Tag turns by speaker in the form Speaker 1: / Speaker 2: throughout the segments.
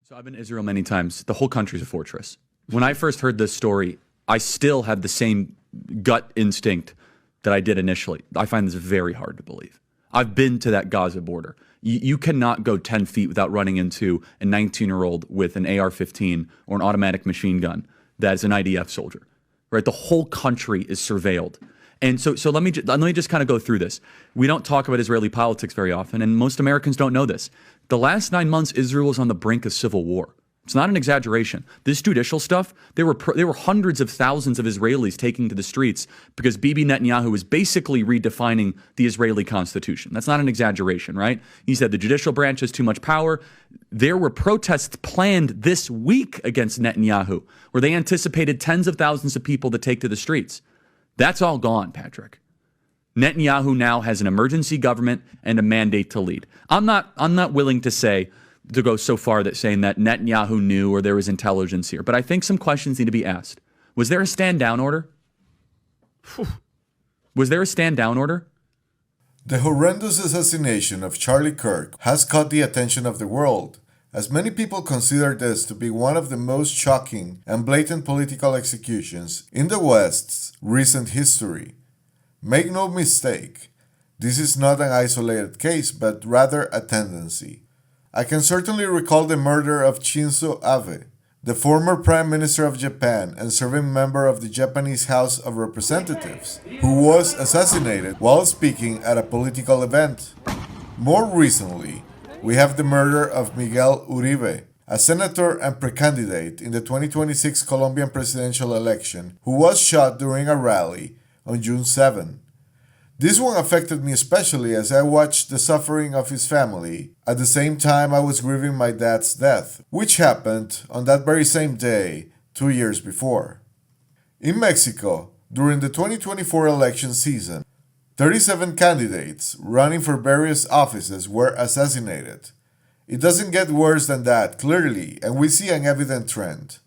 Speaker 1: So I've been to Israel many times. The whole country's a fortress. When I first heard this story, I still had the same gut instinct that I did initially. I find this very hard to believe. I've been to that Gaza border. You cannot go 10 feet without running into a 19-year-old with an AR-15 or an automatic machine gun that is an IDF soldier, right? The whole country is surveilled. And so let me just kind of go through this. We don't talk about Israeli politics very often, and most Americans don't know this. The last 9 months, Israel was on the brink of civil war. It's not an exaggeration. This judicial stuff, there were hundreds of thousands of Israelis taking to the streets because Bibi Netanyahu was basically redefining the Israeli constitution. That's not an exaggeration, right? He said the judicial branch has too much power. There were protests planned this week against Netanyahu, where they anticipated tens of thousands of people to take to the streets. That's all gone, Patrick. Netanyahu now has an emergency government and a mandate to lead. I'm not willing to go so far that saying that Netanyahu knew or there was intelligence here, but I think some questions need to be asked. Was there a stand down order? Was there a stand down order?
Speaker 2: The horrendous assassination of Charlie Kirk has caught the attention of the world, as many people consider this to be one of the most shocking and blatant political executions in the West's recent history. Make no mistake, this is not an isolated case, but rather a tendency. I can certainly recall the murder of Shinzo Abe, the former Prime Minister of Japan and serving member of the Japanese House of Representatives, who was assassinated while speaking at a political event. More recently, we have the murder of Miguel Uribe, a senator and pre-candidate in the 2026 Colombian presidential election, who was shot during a rally on June 7. This one affected me especially as I watched the suffering of his family at the same time I was grieving my dad's death, which happened on that very same day 2 years before. In Mexico, during the 2024 election season, 37 candidates running for various offices were assassinated. It doesn't get worse than that, clearly, and we see an evident trend.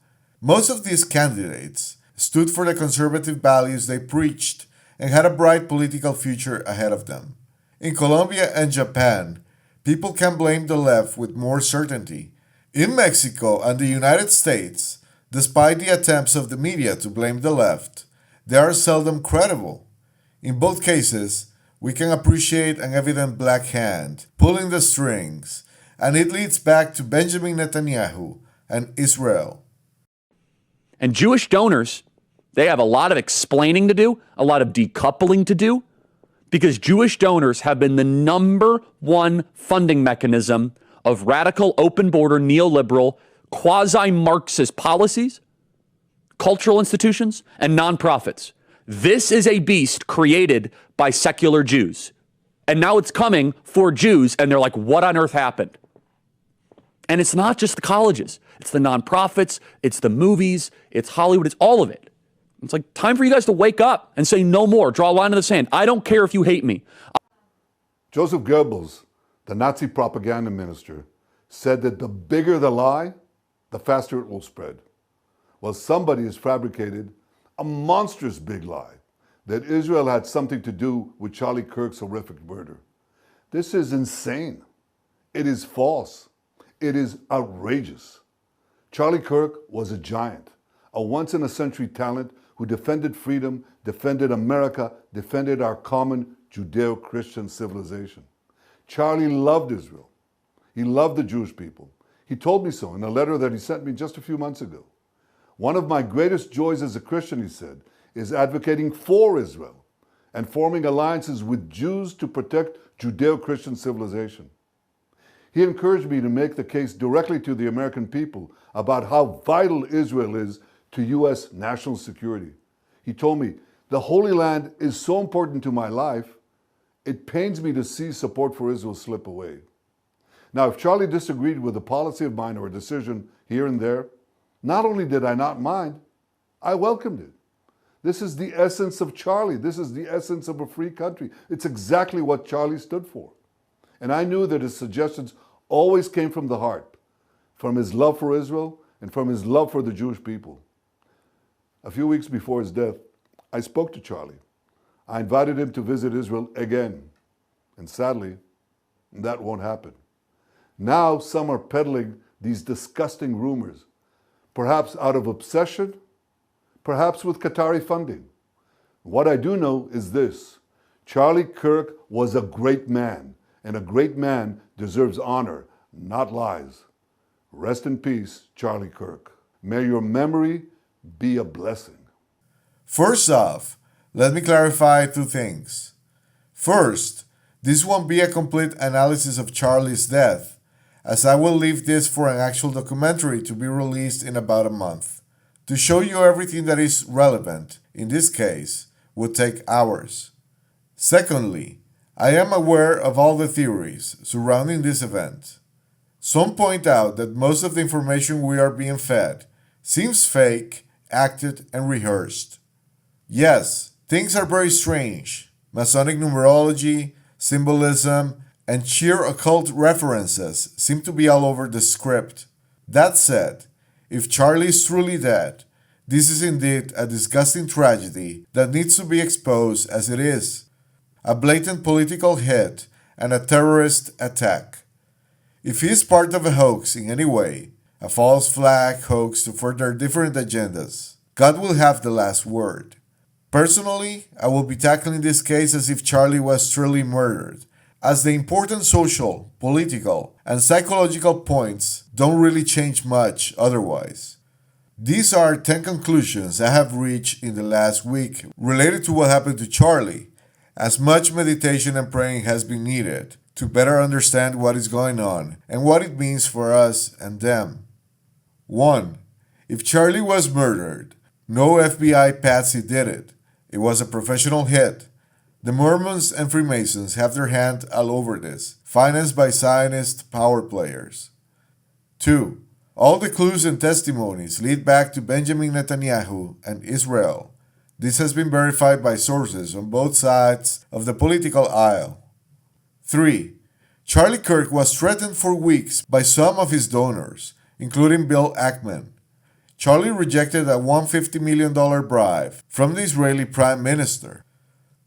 Speaker 2: Most of these candidates stood for the conservative values they preached and had a bright political future ahead of them. In Colombia and Japan, people can blame the left with more certainty. In Mexico and the United States, despite the attempts of the media to blame the left, they are seldom credible. In both cases, we can appreciate an evident black hand pulling the strings, and it leads back to Benjamin Netanyahu and Israel.
Speaker 1: And Jewish donors, they have a lot of explaining to do, a lot of decoupling to do, because Jewish donors have been the number one funding mechanism of radical, open border, neoliberal, quasi-Marxist policies, cultural institutions, and nonprofits. This is a beast created by secular Jews. And now it's coming for Jews, and they're like, what on earth happened? And it's not just the colleges. It's the nonprofits, it's the movies, it's Hollywood, it's all of it. It's like time for you guys to wake up and say no more. Draw a line in the sand. I don't care if you hate me.
Speaker 3: Joseph Goebbels, the Nazi propaganda minister, said that the bigger the lie, the faster it will spread. Well, somebody has fabricated a monstrous big lie that Israel had something to do with Charlie Kirk's horrific murder. This is insane. It is false. It is outrageous. Charlie Kirk was a giant, a once-in-a-century talent who defended freedom, defended America, defended our common Judeo-Christian civilization. Charlie loved Israel. He loved the Jewish people. He told me so in a letter that he sent me just a few months ago. One of my greatest joys as a Christian, he said, is advocating for Israel and forming alliances with Jews to protect Judeo-Christian civilization. He encouraged me to make the case directly to the American people about how vital Israel is to U.S. national security. He told me, the Holy Land is so important to my life, it pains me to see support for Israel slip away. Now, if Charlie disagreed with a policy of mine or a decision here and there, not only did I not mind, I welcomed it. This is the essence of Charlie. This is the essence of a free country. It's exactly what Charlie stood for. And I knew that his suggestions always came from the heart, from his love for Israel and from his love for the Jewish people. A few weeks before his death, I spoke to Charlie. I invited him to visit Israel again. And sadly, that won't happen. Now some are peddling these disgusting rumors, perhaps out of obsession, perhaps with Qatari funding. What I do know is this: Charlie Kirk was a great man, and a great man deserves honor, not lies. Rest in peace, Charlie Kirk. May your memory be a blessing.
Speaker 2: First off, let me clarify two things. First, this won't be a complete analysis of Charlie's death, as I will leave this for an actual documentary to be released in about a month. To show you everything that is relevant, in this case, would take hours. Secondly, I am aware of all the theories surrounding this event. Some point out that most of the information we are being fed seems fake, acted, and rehearsed. Yes, things are very strange. Masonic numerology, symbolism, and sheer occult references seem to be all over the script. That said, if Charlie is truly dead, this is indeed a disgusting tragedy that needs to be exposed as it is. A blatant political hit and a terrorist attack. If he is part of a hoax in any way, a false flag hoax to further different agendas, God will have the last word. Personally, I will be tackling this case as if Charlie was truly murdered, as the important social, political, and psychological points don't really change much otherwise. These are 10 conclusions I have reached in the last week related to what happened to Charlie, as much meditation and praying has been needed to better understand what is going on and what it means for us and them. 1. If Charlie was murdered, no FBI patsy did it. It was a professional hit. The Mormons and Freemasons have their hand all over this, financed by Zionist power players. 2. All the clues and testimonies lead back to Benjamin Netanyahu and Israel. This has been verified by sources on both sides of the political aisle. 3. Charlie Kirk was threatened for weeks by some of his donors, including Bill Ackman. Charlie rejected a $150 million bribe from the Israeli Prime Minister.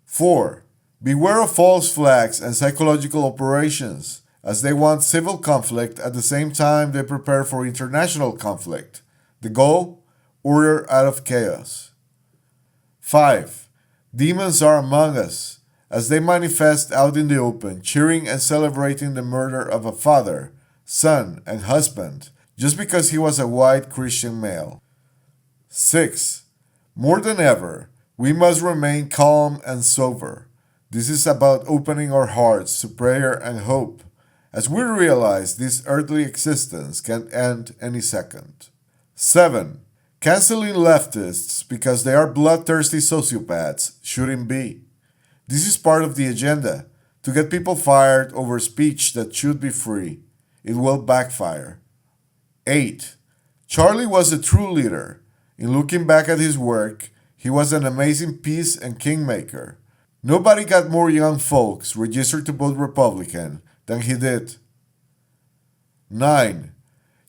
Speaker 2: 4. Beware of false flags and psychological operations, as they want civil conflict at the same time they prepare for international conflict. The goal? Order out of chaos. 5. Demons are among us, as they manifest out in the open, cheering and celebrating the murder of a father, son, and husband, just because he was a white Christian male. 6. More than ever, we must remain calm and sober. This is about opening our hearts to prayer and hope, as we realize this earthly existence can end any second. 7. Canceling leftists because they are bloodthirsty sociopaths shouldn't be. This is part of the agenda, to get people fired over speech that should be free. It will backfire. 8. Charlie was a true leader. In looking back at his work, he was an amazing peace and kingmaker. Nobody got more young folks registered to vote Republican than he did. 9.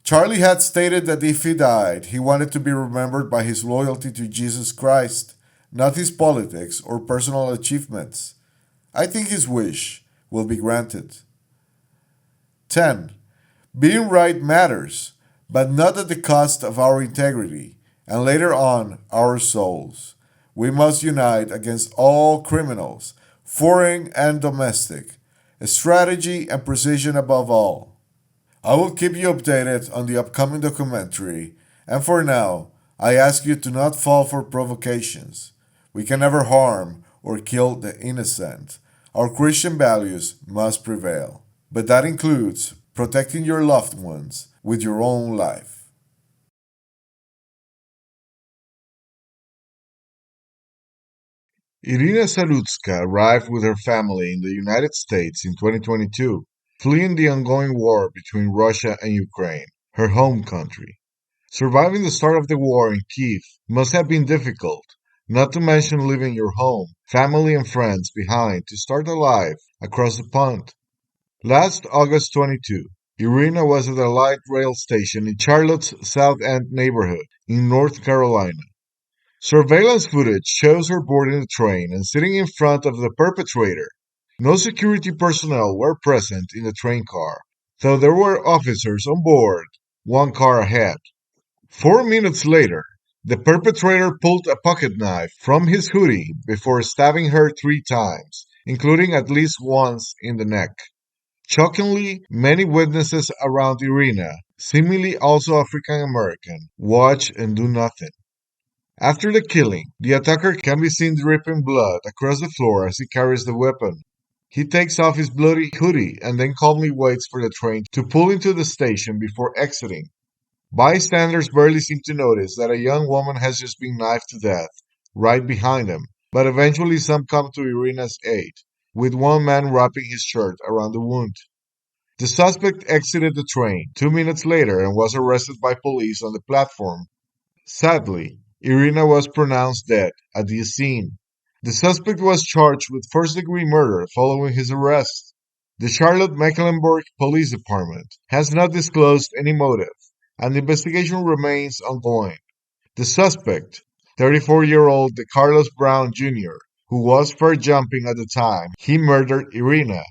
Speaker 2: Charlie had stated that if he died, he wanted to be remembered by his loyalty to Jesus Christ, not his politics or personal achievements. I think his wish will be granted. 10. Being right matters, but not at the cost of our integrity, and later on, our souls. We must unite against all criminals, foreign and domestic, strategy and precision above all. I will keep you updated on the upcoming documentary, and for now, I ask you to not fall for provocations. We can never harm or kill the innocent. Our Christian values must prevail, but that includes protecting your loved ones with your own life. Irina Salutska arrived with her family in the United States in 2022, fleeing the ongoing war between Russia and Ukraine, her home country. Surviving the start of the war in Kiev must have been difficult, not to mention leaving your home, family, and friends behind to start a life across the pond. Last August 22, Irina was at a light rail station in Charlotte's South End neighborhood in North Carolina. Surveillance footage shows her boarding the train and sitting in front of the perpetrator. No security personnel were present in the train car, though there were officers on board one car ahead. 4 minutes later, the perpetrator pulled a pocket knife from his hoodie before stabbing her 3 times, including at least once in the neck. Shockingly, many witnesses around Irina, seemingly also African American, watch and do nothing. After the killing, the attacker can be seen dripping blood across the floor as he carries the weapon. He takes off his bloody hoodie and then calmly waits for the train to pull into the station before exiting. Bystanders barely seem to notice that a young woman has just been knifed to death right behind him, but eventually some come to Irina's aid, with one man wrapping his shirt around the wound. The suspect exited the train 2 minutes later and was arrested by police on the platform. Sadly, Irina was pronounced dead at the scene. The suspect was charged with first-degree murder following his arrest. The Charlotte-Mecklenburg Police Department has not disclosed any motive, and the investigation remains ongoing. The suspect, 34-year-old Carlos Brown Jr., who was fair jumping at the time he murdered Irina,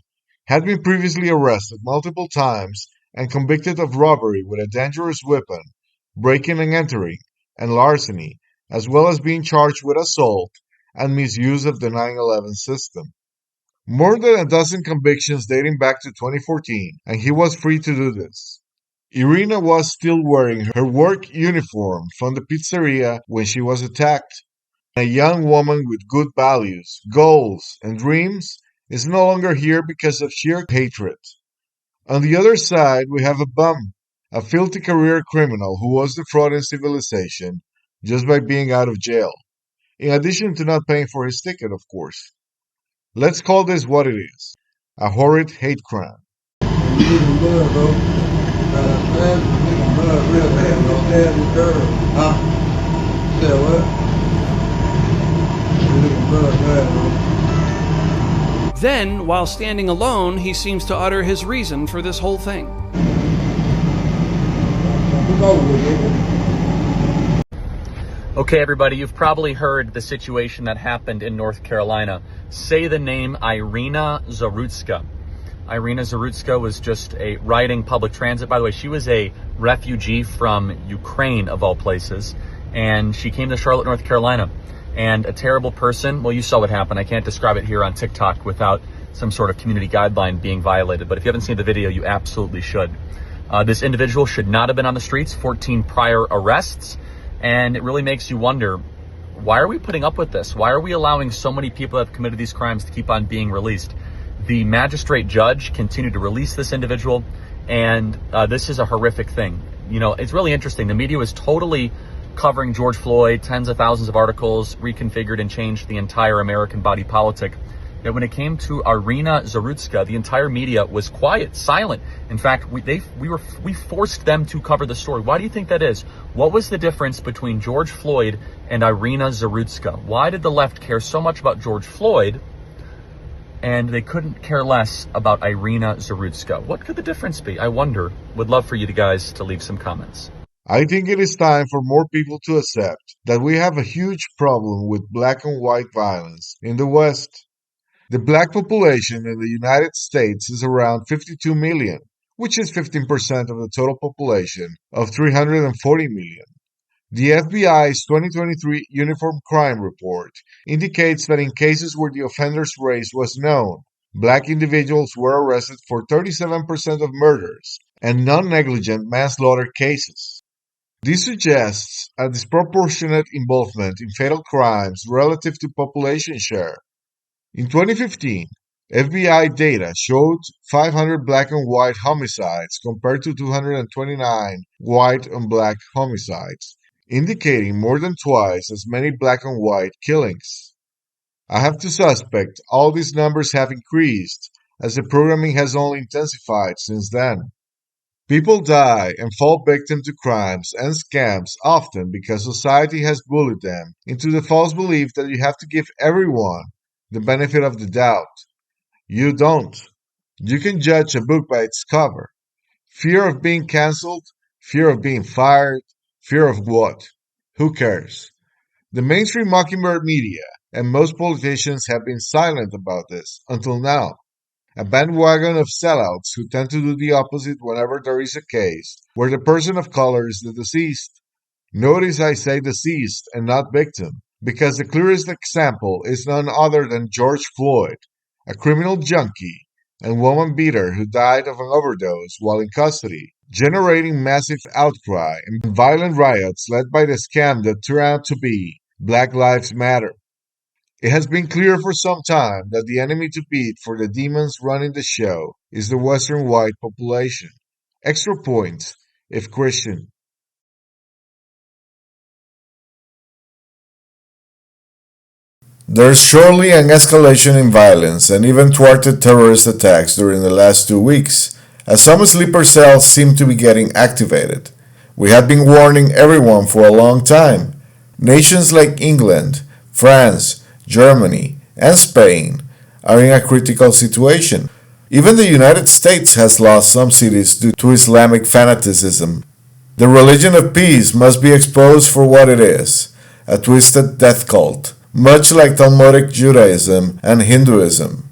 Speaker 2: had been previously arrested multiple times and convicted of robbery with a dangerous weapon, breaking and entering, and larceny, as well as being charged with assault and misuse of the 9/11 system. More than a dozen convictions dating back to 2014, and he was free to do this. Irina was still wearing her work uniform from the pizzeria when she was attacked. A young woman with good values, goals, and dreams is no longer here because of sheer hatred. On the other side, we have a bum, a filthy career criminal who was defrauding civilization just by being out of jail, in addition to not paying for his ticket, of course. Let's call this what it is, a horrid hate crime.
Speaker 4: You need some blood, bro. Man, you need some blood real bad, bro. Stab this girl. Huh? Said what? You need some blood bad, bro.
Speaker 5: Then, while standing alone, he seems to utter his reason for this whole thing.
Speaker 4: It's over with, nigga.
Speaker 1: Okay, everybody, you've probably heard the situation that happened in North Carolina. Say the name Irina Zarutska. Irina Zarutska was just riding public transit. By the way, she was a refugee from Ukraine, of all places, and she came to Charlotte, North Carolina. And a terrible person, well, you saw what happened. I can't describe it here on TikTok without some sort of community guideline being violated. But if you haven't seen the video, you absolutely should. This individual should not have been on the streets, 14 prior arrests. And it really makes you wonder, why are we putting up with this? Why are we allowing so many people that have committed these crimes to keep on being released? The magistrate judge continued to release this individual, and this is a horrific thing. You know, it's really interesting. The media was totally covering George Floyd, tens of thousands of articles, reconfigured and changed the entire American body politic. Yet when it came to Irina Zarutska, the entire media was quiet, silent. In fact, we forced them to cover the story. Why do you think that is? What was the difference between George Floyd and Irina Zarutska? Why did the left care so much about George Floyd and they couldn't care less about Irina Zarutska? What could the difference be? I wonder. Would love for you guys to leave some comments.
Speaker 2: I think it is time for more people to accept that we have a huge problem with black and white violence in the West. The black population in the United States is around 52 million, which is 15% of the total population of 340 million. The FBI's 2023 Uniform Crime Report indicates that in cases where the offender's race was known, black individuals were arrested for 37% of murders and non-negligent manslaughter cases. This suggests a disproportionate involvement in fatal crimes relative to population share. In 2015, FBI data showed 500 black and white homicides compared to 229 white and black homicides, indicating more than twice as many black and white killings. I have to suspect all these numbers have increased as the programming has only intensified since then. People die and fall victim to crimes and scams often because society has bullied them into the false belief that you have to give everyone the benefit of the doubt. You don't. You can judge a book by its cover. Fear of being cancelled, fear of being fired, fear of what? Who cares? The mainstream mockingbird media and most politicians have been silent about this until now. a bandwagon of sellouts who tend to do the opposite whenever there is a case where the person of color is the deceased. Notice I say deceased and not victim, because the clearest example is none other than George Floyd, a criminal junkie and woman beater who died of an overdose while in custody, generating massive outcry and violent riots led by the scam that turned out to be Black Lives Matter. It has been clear for some time that the enemy to beat for the demons running the show is the Western white population. Extra points if Christian. There's surely an escalation in violence and even thwarted terrorist attacks during the last 2 weeks, as some sleeper cells seem to be getting activated. We have been warning everyone for a long time. Nations like England, France, Germany, and Spain are in a critical situation. Even the United States has lost some cities due to Islamic fanaticism. The religion of peace must be exposed for what it is, a twisted death cult, much like Talmudic Judaism and Hinduism.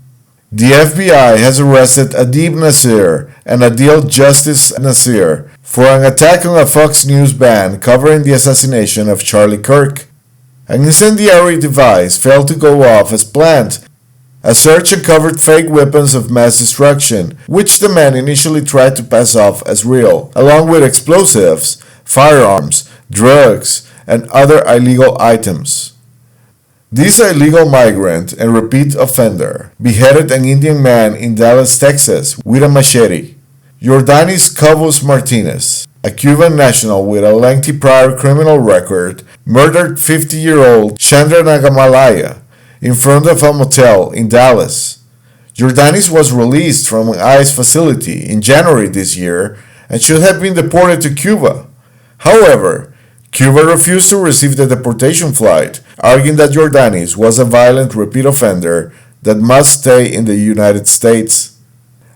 Speaker 2: The FBI has arrested Adib Nasir and Adil Justice Nasir for an attack on a Fox News band covering the assassination of Charlie Kirk. An incendiary device failed to go off as planned. A search uncovered fake weapons of mass destruction, which the men initially tried to pass off as real, along with explosives, firearms, drugs, and other illegal items. This illegal migrant and repeat offender beheaded an Indian man in Dallas, Texas with a machete. Jordanis Cobos Martinez, a Cuban national with a lengthy prior criminal record, murdered 50-year-old Chandra Nagamalaya in front of a motel in Dallas. Jordanis was released from an ICE facility in January this year and should have been deported to Cuba. However, Cuba refused to receive the deportation flight, arguing that Jordanis was a violent repeat offender that must stay in the United States.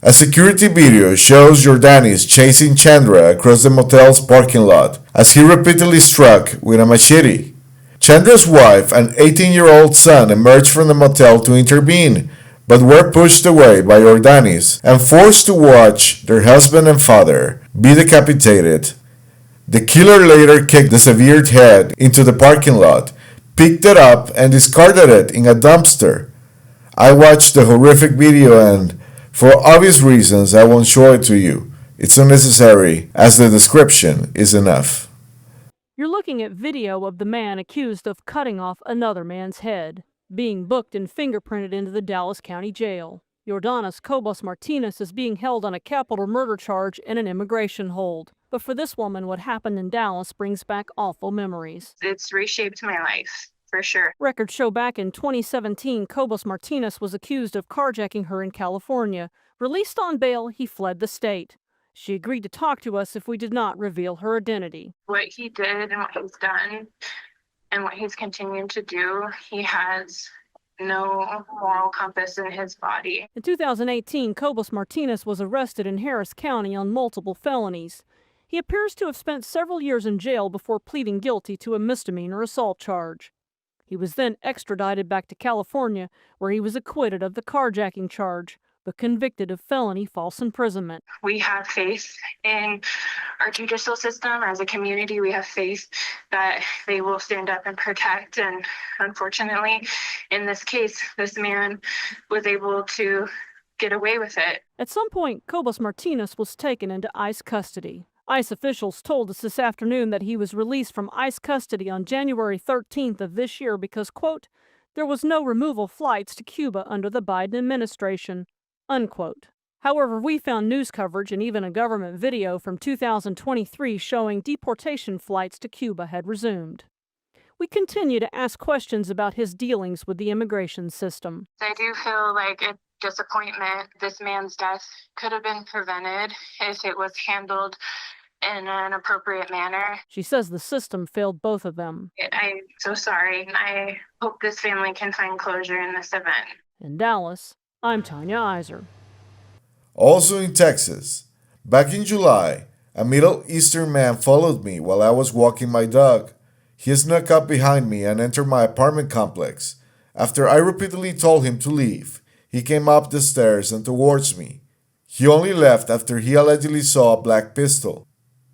Speaker 2: A security video shows Jordanis chasing Chandra across the motel's parking lot as he repeatedly struck with a machete. Chandra's wife and 18-year-old son emerged from the motel to intervene, but were pushed away by Jordanis and forced to watch their husband and father be decapitated. The killer later kicked the severed head into the parking lot, picked it up, and discarded it in a dumpster. I watched the horrific video and, for obvious reasons, I won't show it to you. It's unnecessary, as the description is enough.
Speaker 6: You're looking at video of the man accused of cutting off another man's head, being booked and fingerprinted into the Dallas County Jail. Jordanis Cobos Martinez is being held on a capital murder charge and an immigration hold. But for this woman, what happened in Dallas brings back awful memories.
Speaker 7: It's reshaped my life, for sure.
Speaker 6: Records show back in 2017, Cobos Martinez was accused of carjacking her in California. Released on bail, he fled the state. She agreed to talk to us if we did not reveal her identity.
Speaker 7: What he did and what he's done and what he's continuing to do, he has no moral compass in his body.
Speaker 6: In 2018, Cobos Martinez was arrested in Harris County on multiple felonies. He appears to have spent several years in jail before pleading guilty to a misdemeanor assault charge. He was then extradited back to California, where he was acquitted of the carjacking charge, but convicted of felony false imprisonment.
Speaker 7: We have faith in our judicial system. As a community, we have faith that they will stand up and protect. And unfortunately, in this case, this man was able to get away with it.
Speaker 6: At some point, Cobos Martinez was taken into ICE custody. ICE officials told us this afternoon that he was released from ICE custody on January 13th of this year because, quote, there was no removal flights to Cuba under the Biden administration, unquote. However, we found news coverage and even a government video from 2023 showing deportation flights to Cuba had resumed. We continue to ask questions about his dealings with the immigration system.
Speaker 7: I do feel like a disappointment. This man's death could have been prevented if it was handled in an appropriate manner.
Speaker 6: She says the system failed both of them.
Speaker 7: I'm so sorry. I hope this family can find closure in this event.
Speaker 6: In Dallas, I'm Tanya Iser.
Speaker 2: Also in Texas, back in July, a Middle Eastern man followed me while I was walking my dog. He snuck up behind me and entered my apartment complex. After I repeatedly told him to leave, he came up the stairs and towards me. He only left after he allegedly saw a black pistol.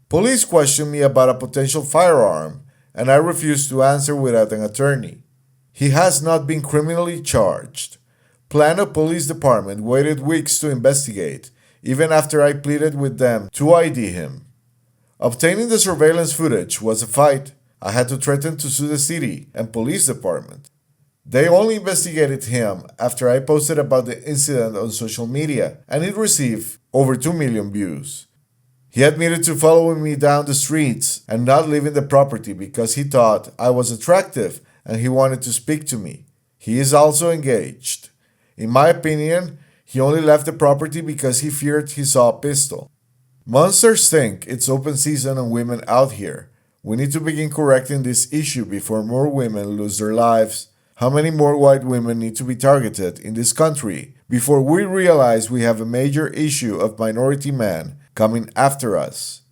Speaker 2: Police questioned me about a potential firearm, and I refused to answer without an attorney. He has not been criminally charged. Plano Police Department waited weeks to investigate, even after I pleaded with them to ID him. Obtaining the surveillance footage was a fight. I had to threaten to sue the city and police department. They only investigated him after I posted about the incident on social media, and it received over 2 million views. He admitted to following me down the streets and not leaving the property because he thought I was attractive and he wanted to speak to me. He is also engaged. In my opinion, he only left the property because he feared he saw a pistol. Monsters think it's open season on women out here. We need to begin correcting this issue before more women lose their lives. How many more white women need to be targeted in this country before we realize we have a major issue of minority men coming after us?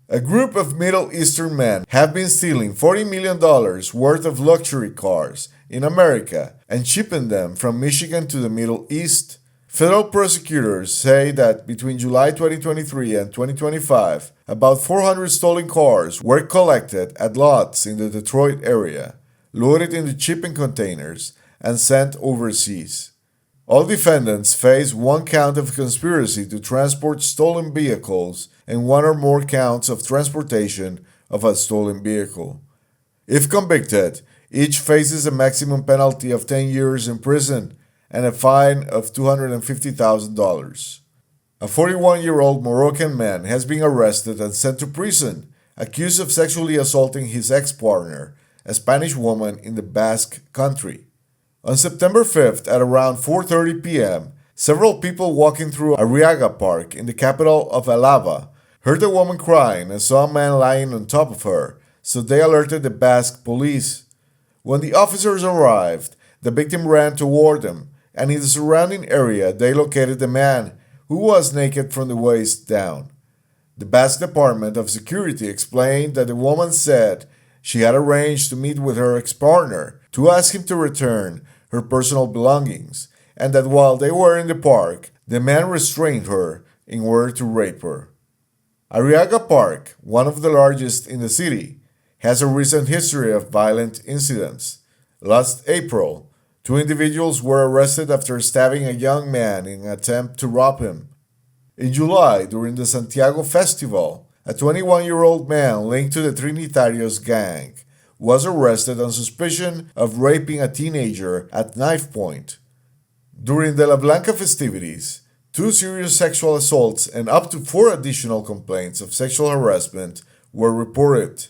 Speaker 2: A group of Middle Eastern men have been stealing $40 million worth of luxury cars in America and shipping them from Michigan to the Middle East. Federal prosecutors say that between July 2023 and 2025, about 400 stolen cars were collected at lots in the Detroit area, loaded into shipping containers, and sent overseas. All defendants face one count of conspiracy to transport stolen vehicles and one or more counts of transportation of a stolen vehicle. If convicted, each faces a maximum penalty of 10 years in prison and a fine of $250,000. A 41-year-old Moroccan man has been arrested and sent to prison, accused of sexually assaulting his ex-partner, a Spanish woman in the Basque Country. On September 5th at around 4:30 p.m., several people walking through Arriaga Park in the capital of Alava heard a woman crying and saw a man lying on top of her, so they alerted the Basque police. When the officers arrived, the victim ran toward them, and in the surrounding area they located the man, who was naked from the waist down. The Basque Department of Security explained that the woman said she had arranged to meet with her ex-partner to ask him to return her personal belongings, and that while they were in the park, the man restrained her in order to rape her. Arriaga Park, one of the largest in the city, has a recent history of violent incidents. Last April, 2 individuals were arrested after stabbing a young man in an attempt to rob him. In July, during the Santiago Festival, a 21-year-old man linked to the Trinitarios gang was arrested on suspicion of raping a teenager at knife point. During the La Blanca festivities, 2 serious sexual assaults and up to 4 additional complaints of sexual harassment were reported.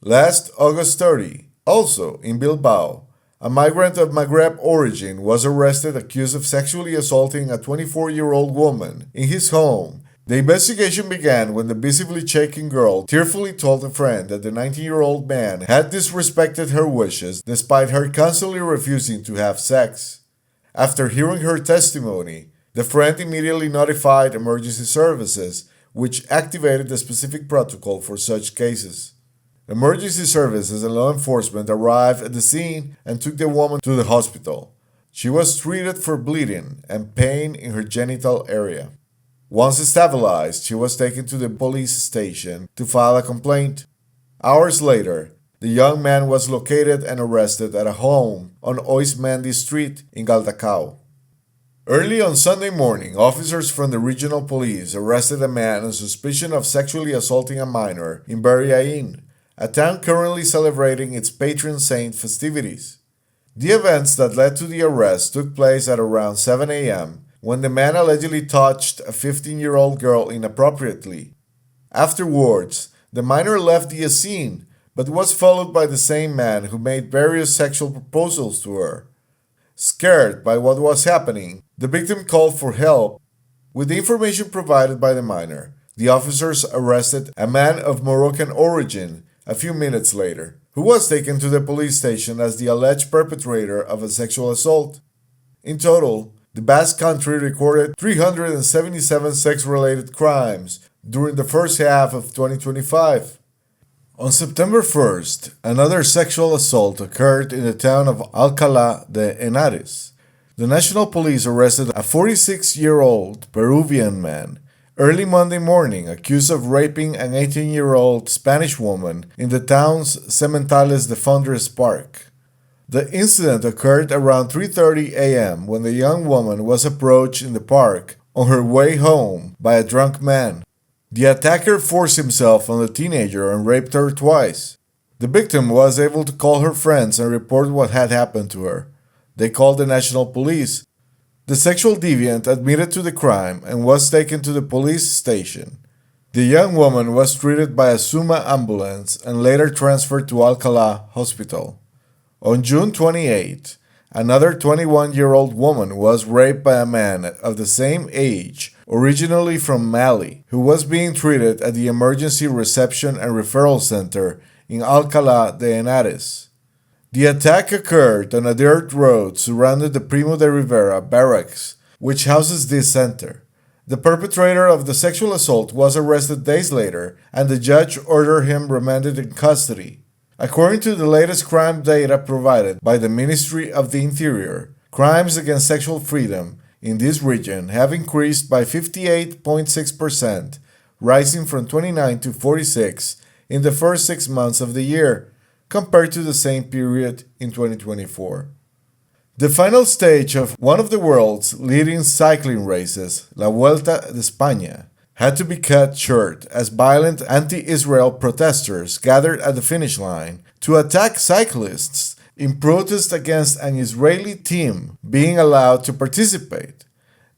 Speaker 2: Last August 30, also in Bilbao, a migrant of Maghreb origin was arrested accused of sexually assaulting a 24-year-old woman in his home. The investigation began when the visibly shaken girl tearfully told a friend that the 19-year-old man had disrespected her wishes despite her constantly refusing to have sex. After hearing her testimony, the friend immediately notified emergency services, which activated a specific protocol for such cases. Emergency services and law enforcement arrived at the scene and took the woman to the hospital. She was treated for bleeding and pain in her genital area. Once stabilized, she was taken to the police station to file a complaint. Hours later, the young man was located and arrested at a home on Oismendi Street in Galdacao. Early on Sunday morning, officers from the regional police arrested a man on suspicion of sexually assaulting a minor in Berriain, a town currently celebrating its patron saint festivities. The events that led to the arrest took place at around 7 a.m., when the man allegedly touched a 15-year-old girl inappropriately. Afterwards, the minor left the scene, but was followed by the same man who made various sexual proposals to her. Scared by what was happening, the victim called for help. With the information provided by the minor, the officers arrested a man of Moroccan origin a few minutes later, who was taken to the police station as the alleged perpetrator of a sexual assault. In total, the Basque Country recorded 377 sex-related crimes during the first half of 2025. On September 1st, another sexual assault occurred in the town of Alcalá de Henares. The National Police arrested a 46-year-old Peruvian man early Monday morning accused of raping an 18-year-old Spanish woman in the town's Sementales de Fondres Park. The incident occurred around 3:30 a.m. when the young woman was approached in the park on her way home by a drunk man. The attacker forced himself on the teenager and raped her twice. The victim was able to call her friends and report what had happened to her. They called the National Police. The sexual deviant admitted to the crime and was taken to the police station. The young woman was treated by a Suma ambulance and later transferred to Alcalá Hospital. On June 28, another 21-year-old woman was raped by a man of the same age, originally from Mali, who was being treated at the Emergency Reception and Referral Center in Alcalá de Henares. The attack occurred on a dirt road surrounding the Primo de Rivera barracks, which houses this center. The perpetrator of the sexual assault was arrested days later, and the judge ordered him remanded in custody. According to the latest crime data provided by the Ministry of the Interior, crimes against sexual freedom in this region have increased by 58.6%, rising from 29 to 46 in the first 6 months of the year, compared to the same period in 2024. The final stage of one of the world's leading cycling races, La Vuelta de España, had to be cut short as violent anti-Israel protesters gathered at the finish line to attack cyclists in protest against an Israeli team being allowed to participate.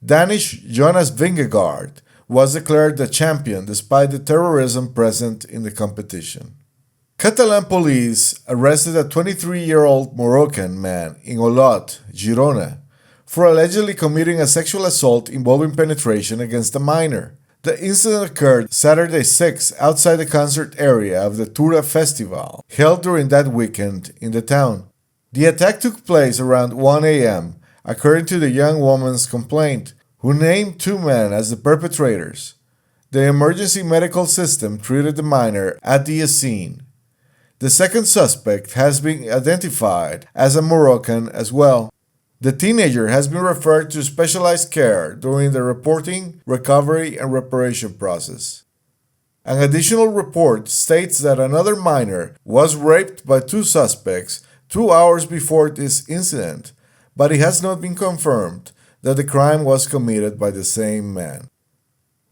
Speaker 2: Danish Jonas Vingegaard was declared the champion despite the terrorism present in the competition. Catalan police arrested a 23-year-old Moroccan man in Olot, Girona, for allegedly committing a sexual assault involving penetration against a minor. The incident occurred Saturday 6 outside the concert area of the Tura Festival, held during that weekend in the town. The attack took place around 1 a.m., according to the young woman's complaint, who named two men as the perpetrators. The emergency medical system treated the minor at the scene. The second suspect has been identified as a Moroccan as well. The teenager has been referred to specialized care during the reporting, recovery, and reparation process. An additional report states that another minor was raped by two suspects 2 hours before this incident, but it has not been confirmed that the crime was committed by the same man.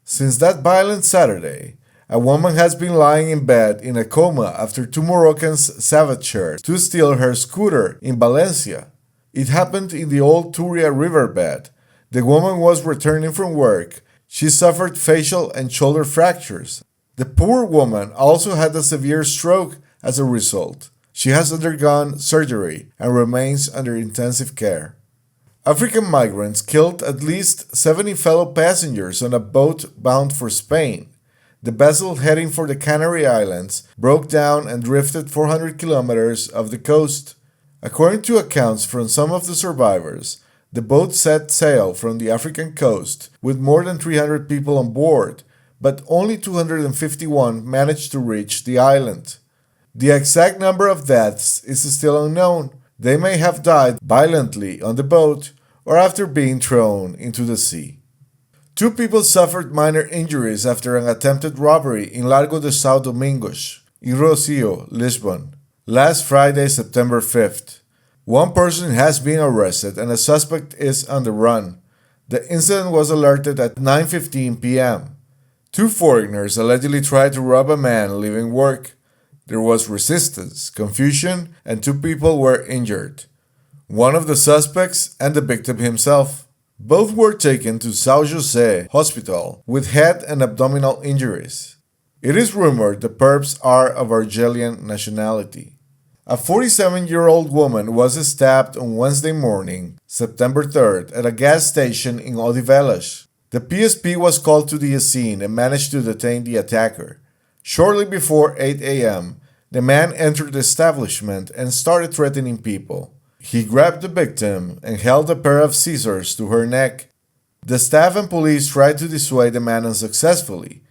Speaker 2: Since that violent Saturday, a woman has been lying in bed in a coma after two Moroccans savaged her to steal her scooter in Valencia. It happened in the old Turia riverbed. The woman was returning from work. She suffered facial and shoulder fractures. The poor woman also had a severe stroke as a result. She has undergone surgery and remains under intensive care. African migrants killed at least 70 fellow passengers on a boat bound for Spain. The vessel heading for the Canary Islands broke down and drifted 400 kilometers off the coast. According to accounts from some of the survivors, the boat set sail from the African coast with more than 300 people on board, but only 251 managed to reach the island. The exact number of deaths is still unknown. They may have died violently on the boat or after being thrown into the sea. 2 people suffered minor injuries after an attempted robbery in Largo de São Domingos, in Rocio, Lisbon, last Friday, September 5th. 1 person has been arrested and a suspect is on the run. The incident was alerted at 9:15 p.m. 2 foreigners allegedly tried to rob a man leaving work. There was resistance, confusion, and 2 people were injured. One of the suspects and the victim himself. Both were taken to São José Hospital with head and abdominal injuries. It is rumored the perps are of Argentine nationality. A 47-year-old woman was stabbed on Wednesday morning, September 3rd, at a gas station in Odivelas. The PSP was called to the scene and managed to detain the attacker. Shortly before 8 a.m., the man entered the establishment and started threatening people. He grabbed the victim and held a pair of scissors to her neck. The staff and police tried to dissuade the man unsuccessfully.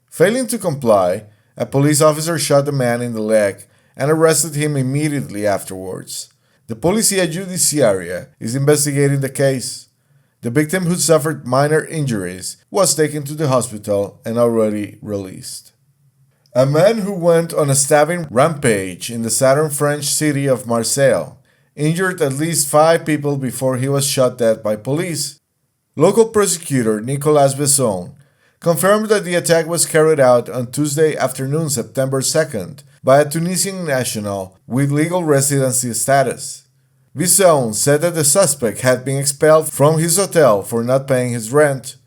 Speaker 2: Failing to comply, a police officer shot the man in the leg and arrested him immediately afterwards. The Polizia Judiciaria is investigating the case. The victim, who suffered minor injuries, was taken to the hospital and already released. A man who went on a stabbing rampage in the southern French city of Marseille injured at least 5 people before he was shot dead by police. Local prosecutor Nicolas Besson confirmed that the attack was carried out on Tuesday afternoon, September 2nd, by a Tunisian national with legal residency status. Besson said that the suspect had been expelled from his hotel for not paying his rent.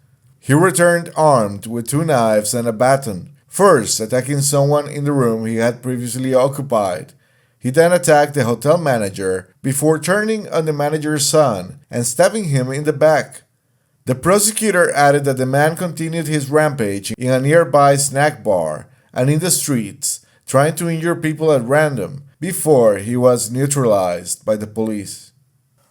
Speaker 2: He returned armed with 2 knives and a baton, first attacking someone in the room he had previously occupied. He then attacked the hotel manager before turning on the manager's son and stabbing him in the back. The prosecutor added that the man continued his rampage in a nearby snack bar and in the streets, trying to injure people at random before he was neutralized by the police.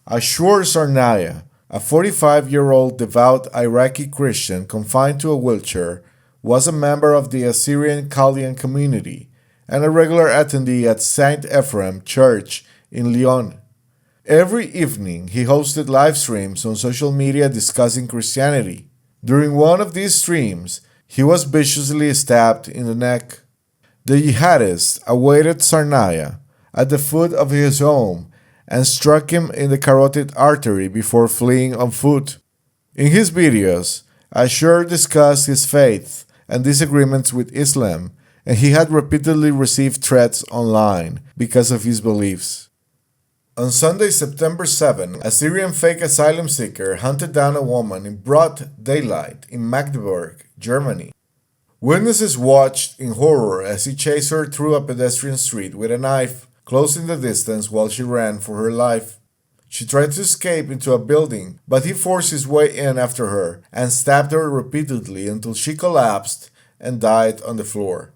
Speaker 2: Ashur Sarnaya, a 45-year-old devout Iraqi Christian confined to a wheelchair, was a member of the Assyrian Chaldean community and a regular attendee at Saint Ephraim Church in Lyon. Every evening, he hosted live streams on social media discussing Christianity. During one of these streams, he was viciously stabbed in the neck. The jihadist awaited Sarnaya at the foot of his home and struck him in the carotid artery before fleeing on foot. In his videos, Ashur discussed his faith and disagreements with Islam, and he had repeatedly received threats online because of his beliefs. On Sunday, September 7, a Syrian fake asylum seeker hunted down a woman in broad daylight in Magdeburg, Germany. Witnesses watched in horror as he chased her through a pedestrian street with a knife, closing the distance while she ran for her life. She tried to escape into a building, but he forced his way in after her and stabbed her repeatedly until she collapsed and died on the floor.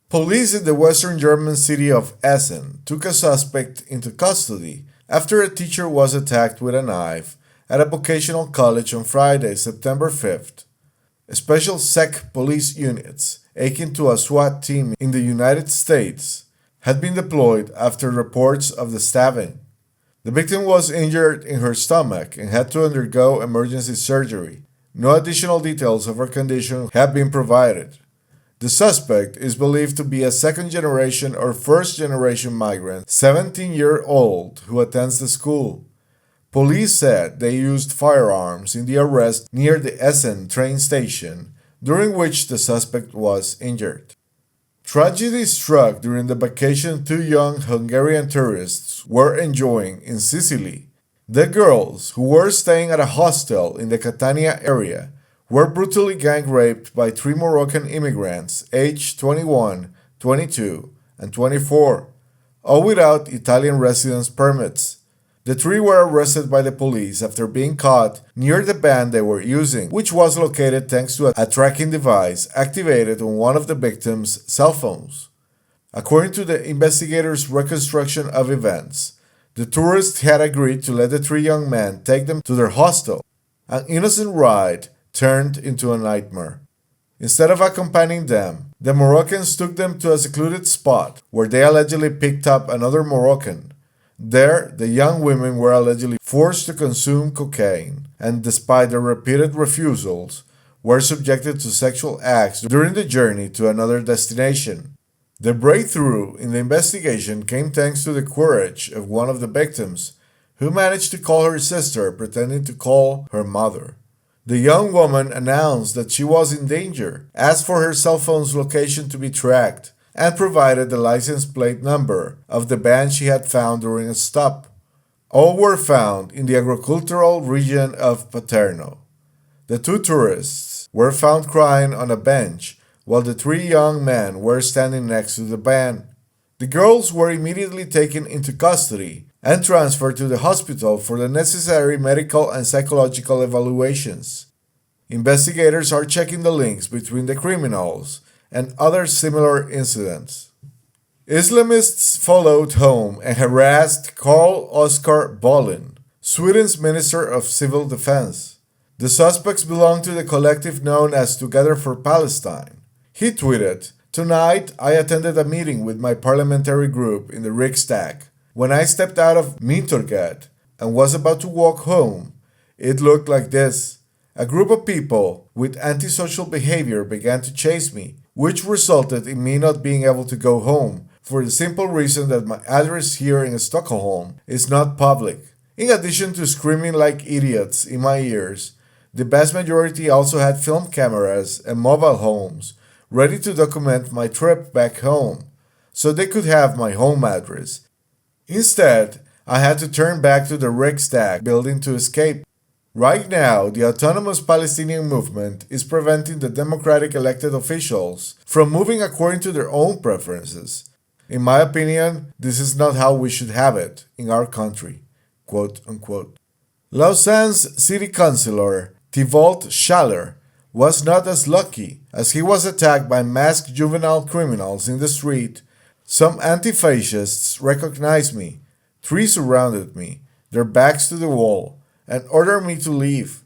Speaker 2: Police in the western German city of Essen took a suspect into custody after a teacher was attacked with a knife at a vocational college on Friday, September 5th. Special SEC police units, akin to a SWAT team in the United States, had been deployed after reports of the stabbing. The victim was injured in her stomach and had to undergo emergency surgery. No additional details of her condition have been provided. The suspect is believed to be a second-generation or first-generation migrant, 17-year-old, who attends the school. Police said they used firearms in the arrest near the Essen train station, during which the suspect was injured. Tragedy struck during the vacation 2 young Hungarian tourists were enjoying in Sicily. The girls, who were staying at a hostel in the Catania area, were brutally gang-raped by 3 Moroccan immigrants aged 21, 22, and 24, all without Italian residence permits. The 3 were arrested by the police after being caught near the van they were using, which was located thanks to a tracking device activated on one of the victims' cell phones. According to the investigators' reconstruction of events, the tourists had agreed to let the 3 young men take them to their hostel. An innocent ride turned into a nightmare. Instead of accompanying them, the Moroccans took them to a secluded spot where they allegedly picked up another Moroccan. There, the young women were allegedly forced to consume cocaine, and despite their repeated refusals, were subjected to sexual acts during the journey to another destination. The breakthrough in the investigation came thanks to the courage of one of the victims, who managed to call her sister pretending to call her mother. The young woman announced that she was in danger, asked for her cell phone's location to be tracked, and provided the license plate number of the van she had found during a stop. All were found in the agricultural region of Paterno. The 2 tourists were found crying on a bench, while the 3 young men were standing next to the van. The girls were immediately taken into custody and transferred to the hospital for the necessary medical and psychological evaluations. Investigators are checking the links between the criminals and other similar incidents. Islamists followed home and harassed Carl Oskar Bolin, Sweden's Minister of Civil Defense. The suspects belong to the collective known as Together for Palestine. He tweeted, "Tonight, I attended a meeting with my parliamentary group in the Riksdag. When I stepped out of Mintorgat and was about to walk home, it looked like this. A group of people with antisocial behavior began to chase me, which resulted in me not being able to go home for the simple reason that my address here in Stockholm is not public. In addition to screaming like idiots in my ears, the vast majority also had film cameras and mobile homes ready to document my trip back home, so they could have my home address. Instead, I had to turn back to the Riksdag building to escape. Right now, the autonomous Palestinian movement is preventing the democratic elected officials from moving according to their own preferences. In my opinion, this is not how we should have it in our country. Quote unquote. Lausanne's city councillor, Thibault Schaller, was not as lucky, as he was attacked by masked juvenile criminals in the street. Some anti-fascists recognized me. 3 surrounded me, their backs to the wall, and ordered me to leave.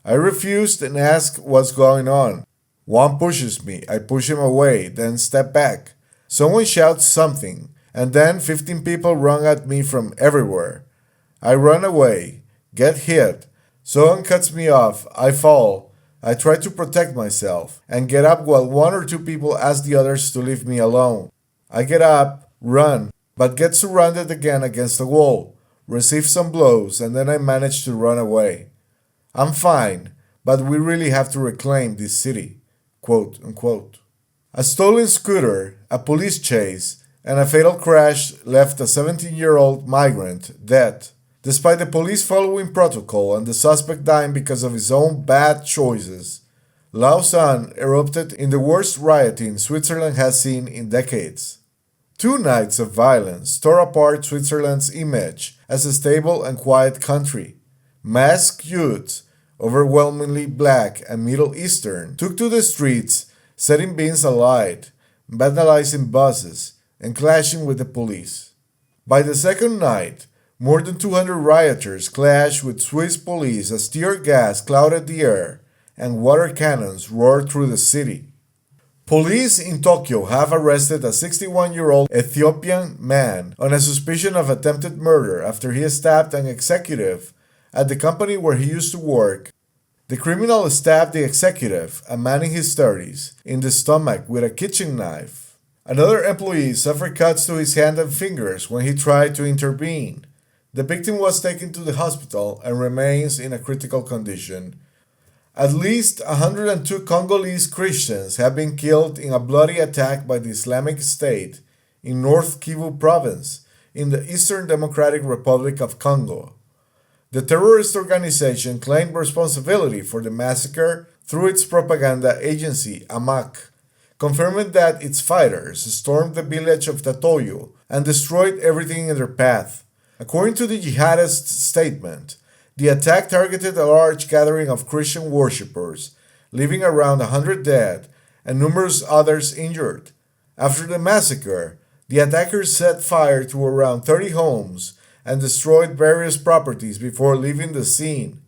Speaker 2: I refused and asked what's going on. One pushes me, I push him away, then step back. Someone shouts something, and then 15 people run at me from everywhere. I run away, get hit. Someone cuts me off, I fall. I try to protect myself, and get up while 1 or 2 people ask the others to leave me alone. I get up, run, but get surrounded again against the wall, receive some blows, and then I manage to run away. I'm fine, but we really have to reclaim this city. Quote unquote. A stolen scooter, a police chase, and a fatal crash left a 17-year-old migrant dead, despite the police following protocol and the suspect dying because of his own bad choices. Lausanne erupted in the worst rioting Switzerland has seen in decades. 2 nights of violence tore apart Switzerland's image as a stable and quiet country. Masked youths, overwhelmingly black and Middle Eastern, took to the streets, setting beams alight, vandalizing buses, and clashing with the police. By the second night, more than 200 rioters clashed with Swiss police as tear gas clouded the air and water cannons roared through the city. Police in Tokyo have arrested a 61-year-old Ethiopian man on a suspicion of attempted murder after he stabbed an executive at the company where he used to work. The criminal stabbed the executive, a man in his 30s, in the stomach with a kitchen knife. Another employee suffered cuts to his hand and fingers when he tried to intervene. The victim was taken to the hospital and remains in a critical condition. At least 102 Congolese Christians have been killed in a bloody attack by the Islamic State in North Kivu province in the Eastern Democratic Republic of Congo. The terrorist organization claimed responsibility for the massacre through its propaganda agency, AMAC, confirming that its fighters stormed the village of Tatoyo and destroyed everything in their path. According to the jihadist statement, the attack targeted a large gathering of Christian worshippers, leaving around 100 dead and numerous others injured. After the massacre, the attackers set fire to around 30 homes and destroyed various properties before leaving the scene.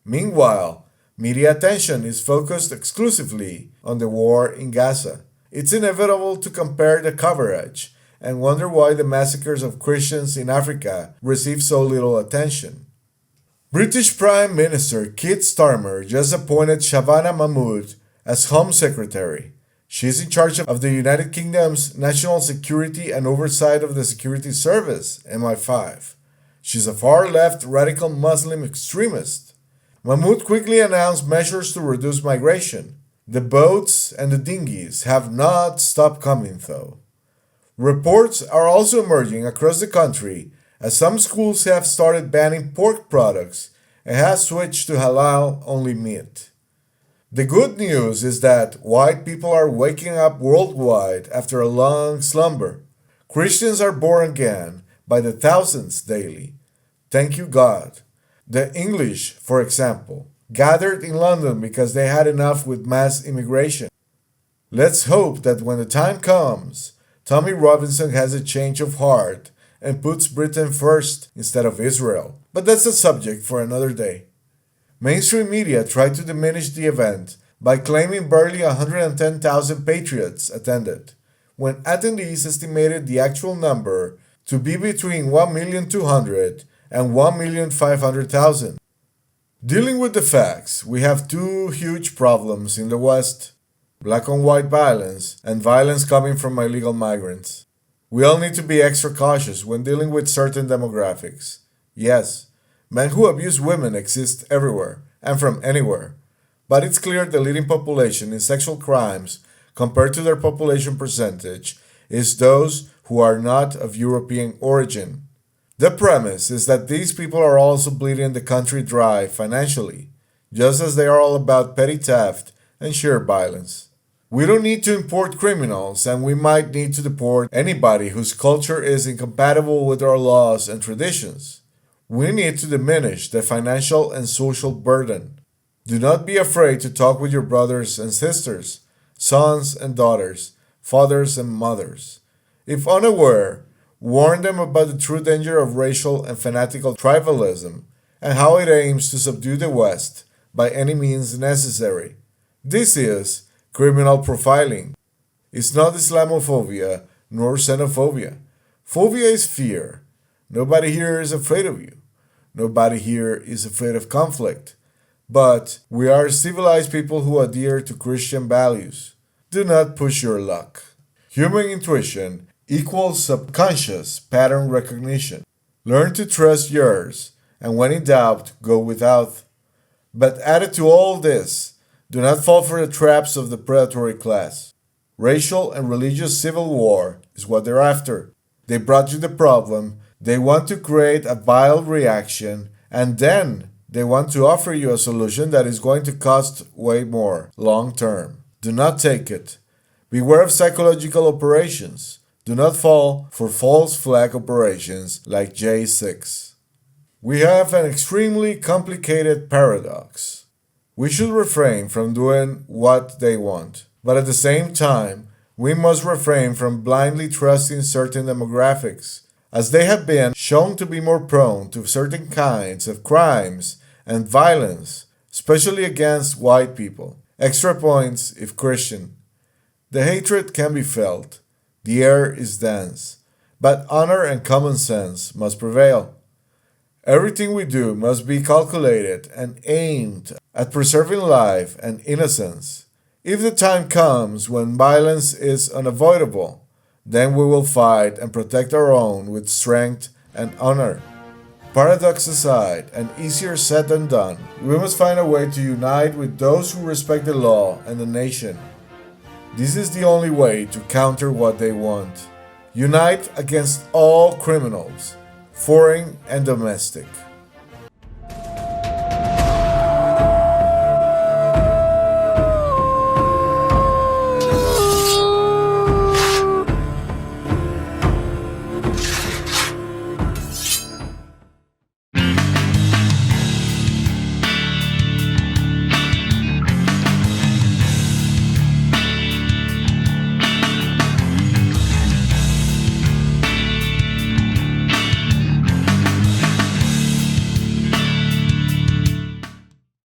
Speaker 2: Meanwhile, media attention is focused exclusively on the war in Gaza. It's inevitable to compare the coverage and wonder why the massacres of Christians in Africa receive so little attention. British Prime Minister Keir Starmer just appointed Shabana Mahmood as Home Secretary. She is in charge of the United Kingdom's National Security and Oversight of the Security Service, MI5. She's a far-left radical Muslim extremist. Mahmood quickly announced measures to reduce migration. The boats and the dinghies have not stopped coming, though. Reports are also emerging across the country as some schools have started banning pork products and have switched to halal-only meat. The good news is that white people are waking up worldwide after a long slumber. Christians are born again by the thousands daily. Thank you, God. The English, for example, gathered in London because they had enough with mass immigration. Let's hope that when the time comes, Tommy Robinson has a change of heart and puts Britain first instead of Israel. But that's a subject for another day. Mainstream media tried to diminish the event by claiming barely 110,000 patriots attended, when attendees estimated the actual number to be between 1,200,000 and 1,500,000. Dealing with the facts, we have two huge problems in the West: black on white violence and violence coming from illegal migrants. We all need to be extra cautious when dealing with certain demographics. Yes, men who abuse women exist everywhere and from anywhere, but it's clear the leading population in sexual crimes compared to their population percentage is those who are not of European origin. The premise is that these people are also bleeding the country dry financially, just as they are all about petty theft and sheer violence. We don't need to import criminals, and we might need to deport anybody whose culture is incompatible with our laws and traditions. We need to diminish the financial and social burden. Do not be afraid to talk with your brothers and sisters, sons and daughters, fathers and mothers. If unaware, warn them about the true danger of racial and fanatical tribalism and how it aims to subdue the West by any means necessary. This is criminal profiling. It's not Islamophobia nor xenophobia. Phobia is fear. Nobody here is afraid of you. Nobody here is afraid of conflict. But we are civilized people who adhere to Christian values. Do not push your luck. Human intuition equals subconscious pattern recognition. Learn to trust yours, and when in doubt, go without. But added to all this, do not fall for the traps of the predatory class. Racial and religious civil war is what they're after. They brought you the problem, they want to create a vile reaction, and then they want to offer you a solution that is going to cost way more long term. Do not take it. Beware of psychological operations. Do not fall for false flag operations like J6. We have an extremely complicated paradox. We should refrain from doing what they want, but at the same time, we must refrain from blindly trusting certain demographics, as they have been shown to be more prone to certain kinds of crimes and violence, especially against white people. Extra points if Christian. The hatred can be felt. The air is dense, but honor and common sense must prevail. Everything we do must be calculated and aimed at preserving life and innocence. If the time comes when violence is unavoidable, then we will fight and protect our own with strength and honor. Paradox aside, and easier said than done, we must find a way to unite with those who respect the law and the nation. This is the only way to counter what they want. Unite against all criminals, foreign and domestic.